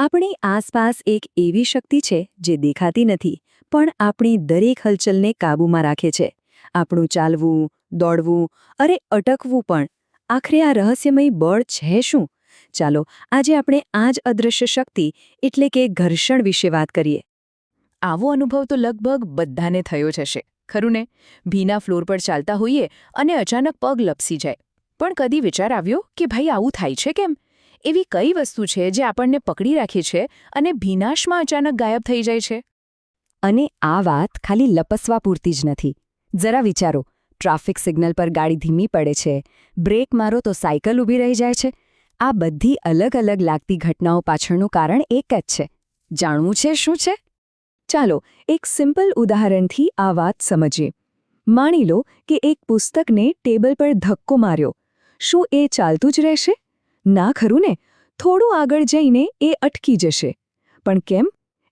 આપણી આસપાસ એક એવી શક્તિ છે જે દેખાતી નથી પણ આપણી દરેક હલચલને કાબૂમાં રાખે છે. આપણું ચાલવું, દોડવું, અરે અટકવું પણ. આખરે આ રહસ્યમય બળ છે શું? ચાલો આજે આપણે આ જ અદૃશ્ય શક્તિ એટલે કે ઘર્ષણ વિશે વાત કરીએ. આવો અનુભવ તો લગભગ બધાને થયો જ હશે, ખરું ને? ભીના ફ્લોર પર ચાલતા હોઈએ અને અચાનક પગ લપસી જાય. પણ કદી વિચાર આવ્યો કે ભાઈ આવું થાય છે કેમ? એવી કઈ વસ્તુ છે જે આપણને પકડી રાખે છે અને ભીનાશમાં અચાનક ગાયબ થઈ જાય છે? અને આ વાત ખાલી લપસવા પૂરતી જ નથી. જરા વિચારો, ટ્રાફિક સિગ્નલ પર ગાડી ધીમી પડે છે, બ્રેક મારો તો સાયકલ ઊભી રહી જાય છે. આ બધી અલગ અલગ લાગતી ઘટનાઓ પાછળનું કારણ એક જ છે. જાણવું છે શું છે? ચાલો એક સિમ્પલ ઉદાહરણથી આ વાત સમજીએ. માની લો કે એક પુસ્તકને ટેબલ પર ધક્કો માર્યો. શું એ ચાલતું જ રહેશે? ના ખરું ને. થોડું આગળ જઈને એ અટકી જશે. પણ કેમ?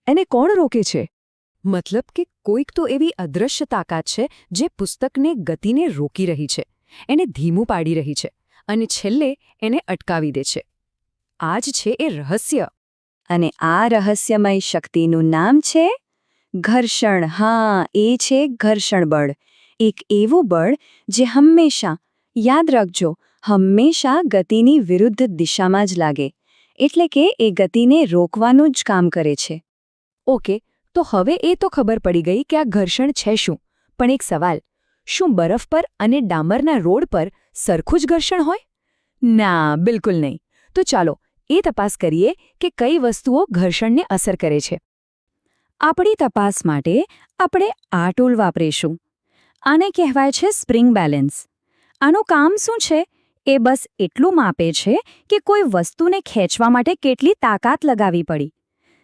એને કોણ રોકે છે? મતલબ કે કોઈક તો એવી અદૃશ્ય તાકાત છે જે પુસ્તકને ગતિને રોકી રહી છે, એને ધીમું પાડી રહી છે અને છેલ્લે એને અટકાવી દે છે. આ જ છે એ રહસ્ય. અને આ રહસ્યમય શક્તિનું નામ છે ઘર્ષણ. હા, એ છે ઘર્ષણ બળ. એક એવું બળ જે હંમેશા, યાદ રાખજો, હંમેશા ગતિની વિરુદ્ધ દિશામાં જ લાગે. એટલે કે એ ગતિને રોકવાનું જ કામ કરે છે. ઓકે, તો હવે એ તો ખબર પડી ગઈ કે આ ઘર્ષણ છે શું. પણ એક સવાલ, શું બરફ પર અને ડામરના રોડ પર સરખું જ ઘર્ષણ હોય? ના, બિલકુલ નહીં. તો ચાલો એ તપાસ કરીએ કે કઈ વસ્તુઓ ઘર્ષણને અસર કરે છે. આપણી તપાસ માટે આપણે આ ટૂલ વાપરીશું. આને કહેવાય છે સ્પ્રિંગ બેલેન્સ. આનું કામ શું છે? એ બસ એટલું માપે છે કે કોઈ વસ્તુને ખેંચવા માટે કેટલી તાકાત લગાવવી પડી.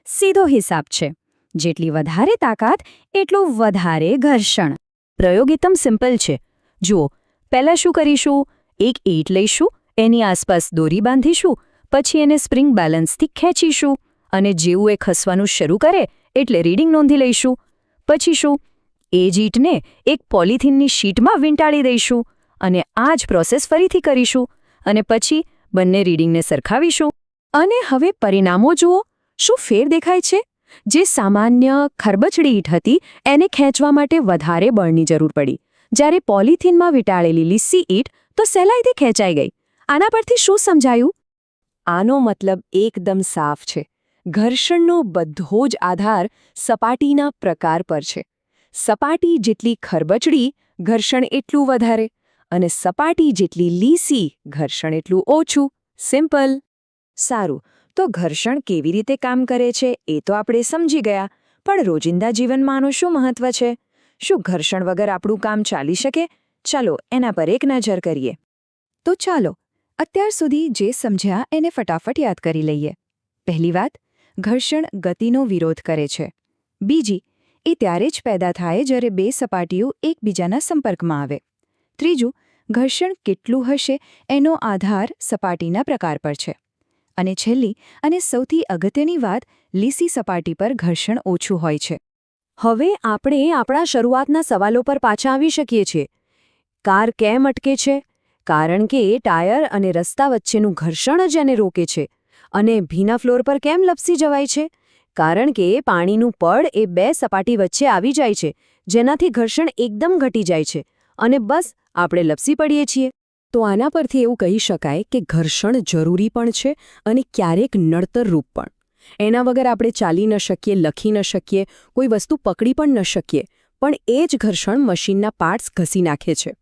સીધો હિસાબ છે. જેટલી વધારે તાકાત એટલું વધારે ઘર્ષણ. પ્રયોગ એકદમ સિમ્પલ છે. જુઓ, પહેલાં શું કરીશું? એક ઈંટ લઈશું, એની આસપાસ દોરી બાંધીશું, પછી એને સ્પ્રિંગ બેલેન્સથી ખેંચીશું અને જેવું એ ખસવાનું શરૂ કરે એટલે રીડિંગ નોંધી લઈશું. પછી શું? એ જ ઈંટને એક પોલિથીનની શીટમાં વીંટાળી દઈશું અને આ જ પ્રોસેસ ફરીથી કરીશું અને પછી બંને રીડિંગને સરખાવીશું. અને હવે પરિણામો જુઓ. શું ફેર દેખાય છે? જે સામાન્ય ખરબચડી ઈંટ હતી એને ખેંચવા માટે વધારે બળની જરૂર પડી, જ્યારે પોલિથીનમાં વીંટાળેલી લીસી ઈંટ તો સહેલાઈથી ખેંચાઈ ગઈ. આના પરથી શું સમજાયું? આનો મતલબ એકદમ સાફ છે. ઘર્ષણનો બધો જ આધાર સપાટીના પ્રકાર પર છે. સપાટી જેટલી ખરબચડી, ઘર્ષણ એટલું વધારે, અને સપાટી જેટલી લીસી, ઘર્ષણ એટલું ઓછું. સિમ્પલ. સારું, તો ઘર્ષણ કેવી રીતે કામ કરે છે એ તો આપણે સમજી ગયા, પણ રોજિંદા જીવનમાં આનું શું મહત્વ છે? શું ઘર્ષણ વગર આપણું કામ ચાલી શકે? ચાલો એના પર એક નજર કરીએ. તો ચાલો અત્યાર સુધી જે સમજ્યા એને ફટાફટ યાદ કરી લઈએ. પહેલી વાત, ઘર્ષણ ગતિનો વિરોધ કરે છે. બીજી, એ ત્યારે જ પેદા થાય જ્યારે બે સપાટીઓ એકબીજાના સંપર્કમાં આવે. ત્રીજું, ઘર્ષણ કેટલું હશે એનો આધાર સપાટીના પ્રકાર પર છે. અને છેલ્લી અને સૌથી અગત્યની વાત, લીસી સપાટી પર ઘર્ષણ ઓછું હોય છે. હવે આપણે આપણા શરૂઆતના સવાલો પર પાછા આવી શકીએ છીએ. કાર કેમ અટકે છે? કારણ કે એ ટાયર અને રસ્તા વચ્ચેનું ઘર્ષણ જ એને રોકે છે. અને ભીના ફ્લોર પર કેમ લપસી જવાય છે? કારણ કે પાણીનું પડ એ બે સપાટી વચ્ચે આવી જાય છે, જેનાથી ઘર્ષણ એકદમ ઘટી જાય છે અને બસ આપણે લપસી પડીએ છીએ. તો આના પરથી એવું કહી શકાય કે ઘર્ષણ જરૂરી પણ છે અને ક્યારેક નડતર રૂપ પણ. એના વગર આપણે ચાલી ન શકીએ, લખી ન શકીએ, કોઈ વસ્તુ પકડી પણ ન શકીએ, પણ એ જ ઘર્ષણ મશીનના પાર્ટ્સ ઘસી નાખે છે.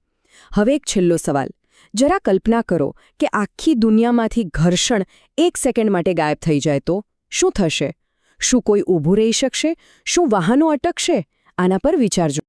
હવે એક છેલ્લો સવાલ. જરા કલ્પના કરો કે આખી દુનિયામાંથી ઘર્ષણ એક સેકન્ડ માટે ગાયબ થઈ જાય તો શું થશે? શું કોઈ ઊભું રહી શકશે? શું વાહનો અટકશે? આના પર વિચારજો.